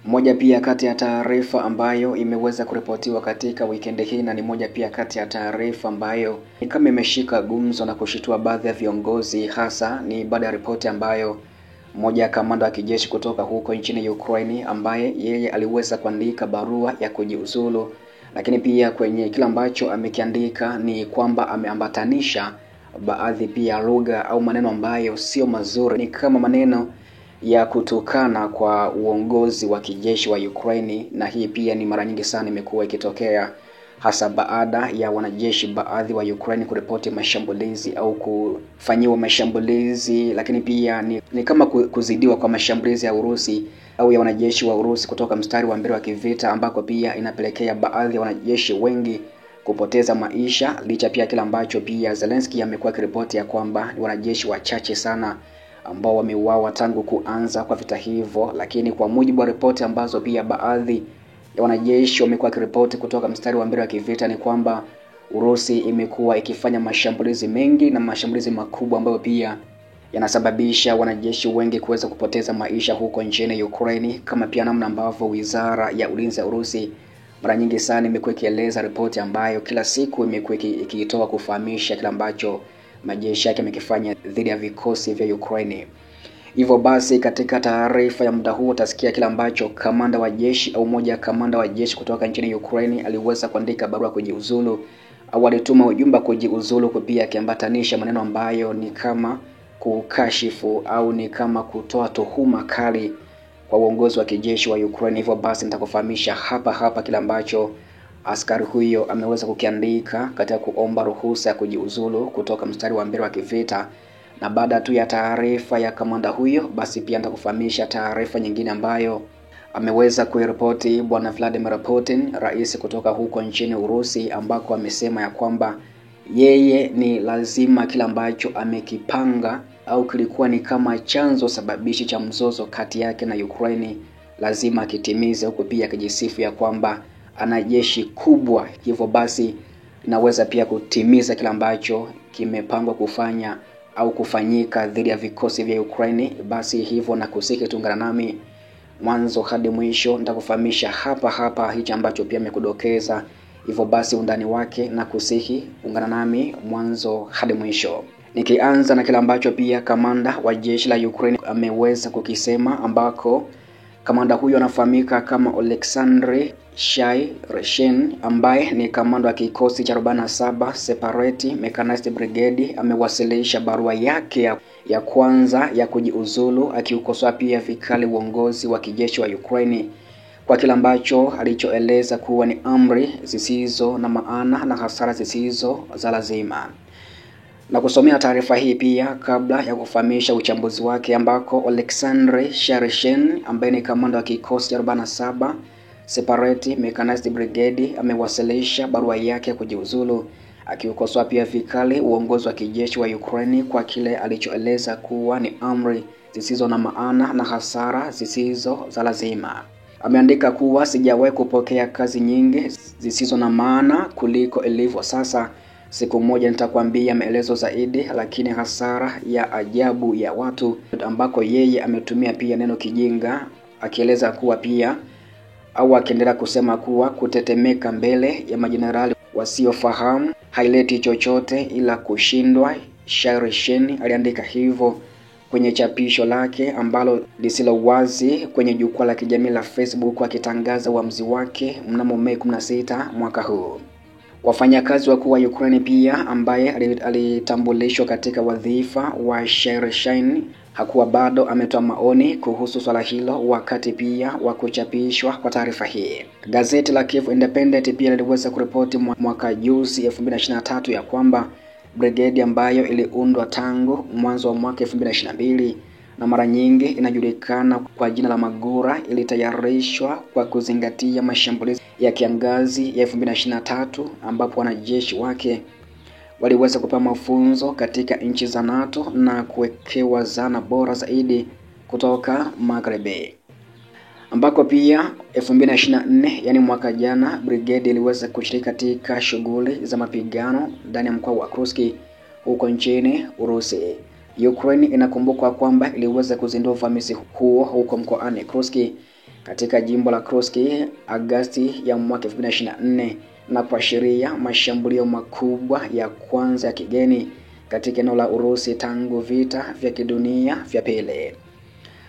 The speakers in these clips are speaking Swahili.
Moja pia kati ya taarifa ambayo imeweza kuripotiwa katika weekend hii, na ni moja pia kati ya taarifa ambayo ni kama imeshika gumzo na kushitua baadhi ya viongozi, hasa ni baada ya ripoti ambayo mmoja ya kamanda wa kijeshi kutoka huko nchini Ukraine ambaye yeye aliweza kuandika barua ya kujiuzulu, lakini pia kwenye kila ambacho amekiandika ni kwamba ameambatanisha baadhi pia lugha au maneno ambayo sio mazuri, ni kama maneno ya kutukana kwa uongozi wa kijeshi wa Ukraine. Na hii pia ni mara nyingi sana imekuwa ikitokea, hasa baada ya wanajeshi baadhi wa Ukraine kuripoti mashambulizi au kufanyiwa mashambulizi, lakini pia ni kama kuzidiwa kwa mashambulizi ya Urusi au ya wanajeshi wa Urusi kutoka mstari wa mbele wa kivita, ambako pia inapelekea baadhi ya wanajeshi wengi kupoteza maisha, licha pia kila ambacho pia Zelensky amekuwa kiripoti ya kwamba ni wanajeshi wachache sana ambao wameuawa tangu kuanza kwa vita hivyo. Lakini kwa mujibu wa ripoti ambazo pia baadhi ya wanajeshi wamekuwa kiripoti kutoka mstari wa mbele wa kivita, ni kwamba Urusi imekuwa ikifanya mashambulizi mengi na mashambulizi makubwa ambayo pia yanasababisha wanajeshi wengi kuweza kupoteza maisha huko nchini Ukraine, kama pia namna ambavyo Wizara ya Ulinzi ya Urusi mara nyingi sana imekuwa ikieleza ripoti ambayo kila siku imekuwa ikitoa kufahamisha kila ambacho majeshi yake yamekifanya dhidi ya vikosi vya Ukraine. Hivyo basi katika taarifa ya muda huu utasikia kila ambacho kamanda wa jeshi au moja ya kamanda wa jeshi kutoka nchini Ukraine aliweza kuandika barua kujiuzulu au alituma ujumbe kujiuzulu, pia akiambatanisha maneno ambayo ni kama kukashifu au ni kama kutoa tuhuma kali kwa uongozi wa kijeshi wa Ukraine. Hivyo basi nitakufahamisha hapa kila ambacho askari huyo ameweza kukiandika katika kuomba ruhusa ya kujiuzulu kutoka mstari wa mbele wa kivita. Na baada tu ya taarifa ya kamanda huyo, basi pia nitakufahamisha taarifa nyingine ambayo ameweza kuiripoti bwana Vladimir Putin, rais kutoka huko nchini Urusi, ambako amesema ya kwamba yeye ni lazima kila ambacho amekipanga au kilikuwa ni kama chanzo sababishi cha mzozo kati yake na Ukraine lazima kitimize, huko pia akijisifu ya kwamba ana jeshi kubwa, hivyo basi inaweza pia kutimiza kila ambacho kimepangwa kufanya au kufanyika dhidi ya vikosi vya Ukraine. Basi hivyo na kusiki tungana nami mwanzo hadi mwisho, nitakufahamisha hapa hichi ambacho pia nimekudokeza. Hivyo basi undani wake na kusihi ungana nami mwanzo hadi mwisho. Nikianza na kila ambacho pia kamanda wa jeshi la Ukraine ameweza kukisema, ambako kamanda huyo anafahamika kama Oleksandr Shyr-Reshin ambaye ni kamanda wa kikosi cha 47 Separate Mechanized Brigade amewasilisha barua yake ya kwanza ya kujiuzulu, akiukosoa pia vikali uongozi wa kijeshi wa Ukraine kwa kila ambacho alichoeleza kuwa ni amri zisizo na maana na hasara zisizo za lazima. Na kusomea taarifa hii pia kabla ya kufahamisha uchambuzi wake, ambako Oleksandr Shyr-Reshin ambaye ni kamanda wa kikosi cha 47 Separate Mechanized Brigade amewasilisha barua yake ya kujiuzulu, akiukosoa pia vikali uongozi wa kijeshi wa Ukraine kwa kile alichoeleza kuwa ni amri zisizo na maana na hasara zisizo za lazima. Ameandika kuwa sijawahi kupokea kazi nyingi zisizo na maana kuliko ilivyo sasa. Siku moja nitakwambia maelezo zaidi, lakini hasara ya ajabu ya watu, ambako yeye ametumia pia neno kijinga, akieleza kuwa pia au akiendelea kusema kuwa kutetemeka mbele ya majenerali wasiofahamu haileti chochote ila kushindwa. Shyr-Reshin aliandika hivyo kwenye chapisho lake ambalo lisilo wazi kwenye jukwaa la kijamii la Facebook, akitangaza uamuzi wake mnamo Mei 16 mwaka huu. Wafanyakazi wakuu wa Ukraine pia ambaye alitambulishwa katika wadhifa wa Shyr-Reshin hakuwa bado ametoa maoni kuhusu swala hilo wakati pia wa kuchapishwa kwa taarifa hii. Gazeti la Kyiv Independent pia liliweza kuripoti mwaka juzi 2023 ya kwamba brigade ambayo iliundwa tangu mwanzo wa mwaka 2022 na mara nyingi inajulikana kwa jina la Magura ilitayarishwa kwa kuzingatia mashambulizi ya kiangazi ya 2023, ambapo wanajeshi wake waliweza kupewa mafunzo katika nchi za NATO na kuwekewa zana bora zaidi kutoka Magharibi, ambako pia 2024 yani mwaka jana brigade iliweza kushiriki katika shughuli za mapigano ndani ya mkoa wa Kursk huko nchini Urusi. Ukraine inakumbukwa kwamba iliweza kuzindua uvamizi huo huko mkoani Kursk katika jimbo la Kursk Agosti ya mwaka 2024 na kuashiria mashambulio makubwa ya kwanza ya kigeni katika eneo la Urusi tangu vita vya kidunia vya pili.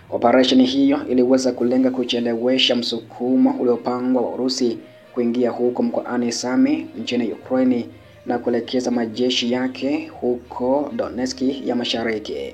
Operesheni hiyo iliweza kulenga kuchelewesha msukumo uliopangwa wa Urusi kuingia huko mkoani Sami nchini Ukraine na kuelekeza majeshi yake huko Donetsk ya Mashariki.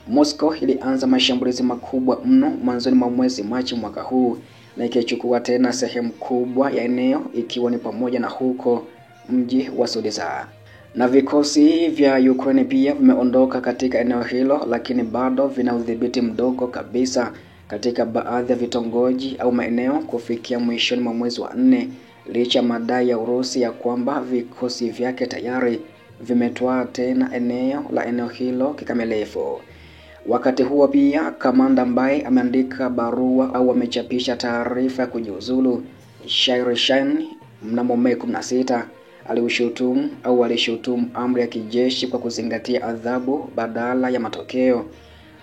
Moscow ilianza mashambulizi makubwa mno mwanzoni mwa mwezi Machi mwaka huu na ikichukua tena sehemu kubwa ya eneo ikiwa ni pamoja na huko mji wa Sudzha. Na vikosi vya Ukraine pia vimeondoka katika eneo hilo, lakini bado vina udhibiti mdogo kabisa katika baadhi ya vitongoji au maeneo kufikia mwishoni mwa mwezi wa 4, licha madai ya Urusi ya kwamba vikosi vyake tayari vimetwaa tena eneo hilo kikamilifu. Wakati huo pia kamanda ambaye ameandika barua au amechapisha taarifa ya kujiuzulu, Shai Rishan, mnamo Mei 16 alishutumu amri ya kijeshi kwa kuzingatia adhabu badala ya matokeo,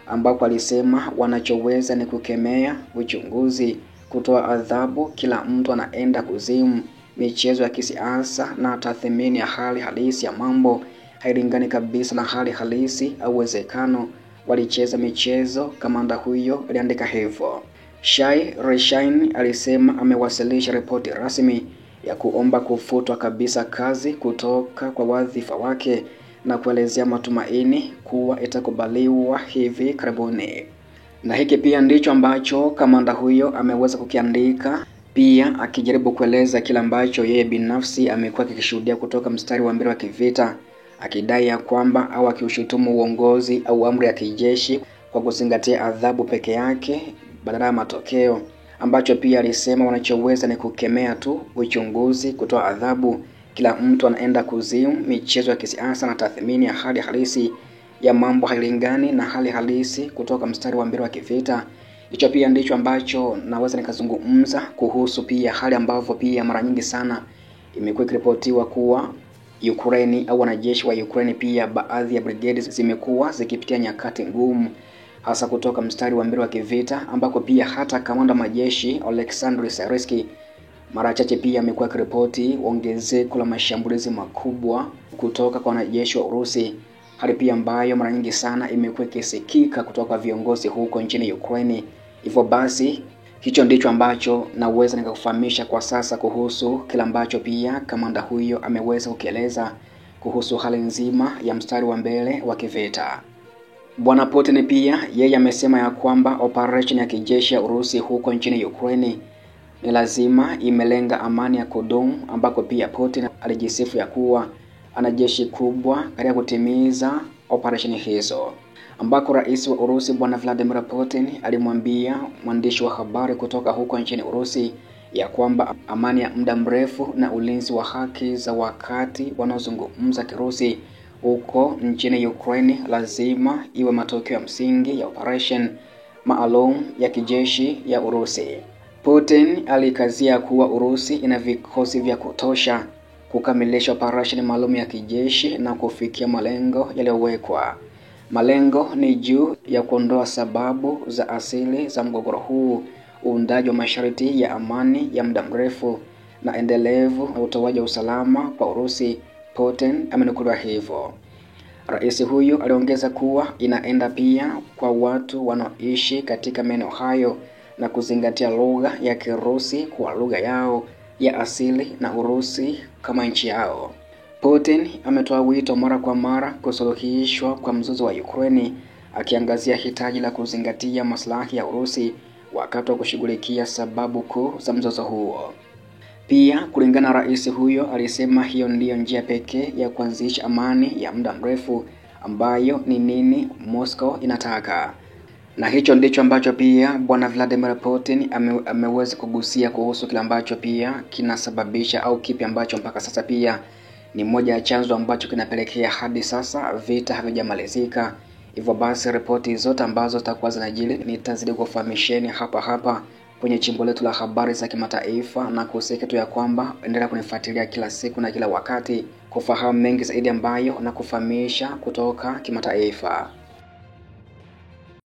ambapo alisema wanachoweza ni kukemea uchunguzi, kutoa adhabu, kila mtu anaenda kuzimu, michezo ya kisiasa na tathmini ya hali halisi ya mambo hailingani kabisa na hali halisi au uwezekano walicheza michezo. Kamanda huyo aliandika hivyo. Shai Rishan alisema amewasilisha ripoti rasmi ya kuomba kufutwa kabisa kazi kutoka kwa wadhifa wake na kuelezea matumaini kuwa itakubaliwa hivi karibuni. Na hiki pia ndicho ambacho kamanda huyo ameweza kukiandika, pia akijaribu kueleza kila ambacho yeye binafsi amekuwa akishuhudia kutoka mstari wa mbele wa kivita, akidai ya kwamba au akiushutumu uongozi au amri ya kijeshi kwa kuzingatia adhabu peke yake badala ya matokeo, ambacho pia alisema wanachoweza ni kukemea tu uchunguzi, kutoa adhabu, kila mtu anaenda kuzimu, michezo ya kisiasa na tathmini ya hali halisi ya mambo hailingani na hali halisi kutoka mstari wa mbele wa kivita. Hicho pia ndicho ambacho naweza nikazungumza kuhusu pia hali ambavyo pia mara nyingi sana imekuwa ikiripotiwa kuwa Ukraine au wanajeshi wa Ukraine pia baadhi ya brigade zimekuwa zikipitia nyakati ngumu, hasa kutoka mstari wa mbele wa kivita, ambako pia hata kamanda majeshi Oleksandr Syrskyi mara chache pia amekuwa akiripoti ongezeko la mashambulizi makubwa kutoka kwa wanajeshi wa Urusi, hali pia ambayo mara nyingi sana imekuwa ikisikika kutoka viongozi huko nchini Ukraine. Hivyo basi hicho ndicho ambacho naweza nikakufahamisha kwa sasa kuhusu kila ambacho pia kamanda huyo ameweza kukieleza kuhusu hali nzima ya mstari wa mbele wa kivita. Bwana Putin pia yeye amesema ya kwamba operation ya kijeshi ya Urusi huko nchini Ukraine ni lazima imelenga amani ya kudumu, ambako pia Putin alijisifu ya kuwa ana jeshi kubwa katika kutimiza operation hizo, ambako rais wa Urusi Bwana Vladimir Putin alimwambia mwandishi wa habari kutoka huko nchini Urusi ya kwamba amani ya muda mrefu na ulinzi wa haki za wakati wanaozungumza Kirusi huko nchini Ukraine lazima iwe matokeo ya msingi ya operation maalum ya kijeshi ya Urusi. Putin alikazia kuwa Urusi ina vikosi vya kutosha kukamilisha operation maalum ya kijeshi na kufikia malengo yaliyowekwa. Malengo ni juu ya kuondoa sababu za asili za mgogoro huu, uundaji wa masharti ya amani ya muda mrefu na endelevu na utoaji wa usalama kwa Urusi, Putin amenukuliwa hivyo. Rais huyu aliongeza kuwa inaenda pia kwa watu wanaoishi katika maeneo hayo na kuzingatia lugha ya Kirusi kwa lugha yao ya asili na Urusi kama nchi yao. Putin ametoa wito mara kwa mara kusuluhishwa kwa mzozo wa Ukraine, akiangazia hitaji la kuzingatia maslahi ya Urusi wakati wa kushughulikia sababu kuu za mzozo huo. Pia kulingana na rais huyo alisema hiyo ndiyo njia pekee ya kuanzisha amani ya muda mrefu, ambayo ni nini Moscow inataka. Na hicho ndicho ambacho pia Bwana Vladimir Putin ameweza kugusia kuhusu kile ambacho pia kinasababisha au kipi ambacho mpaka sasa pia ni moja ya chanzo ambacho kinapelekea hadi sasa vita havijamalizika. Hivyo basi ripoti zote ambazo zitakuwa zinajili nitazidi kufahamisheni hapa kwenye chimbo letu la habari za kimataifa, na kusika tu ya kwamba endelea kunifuatilia kila siku na kila wakati kufahamu mengi zaidi ambayo na kufahamisha kutoka kimataifa.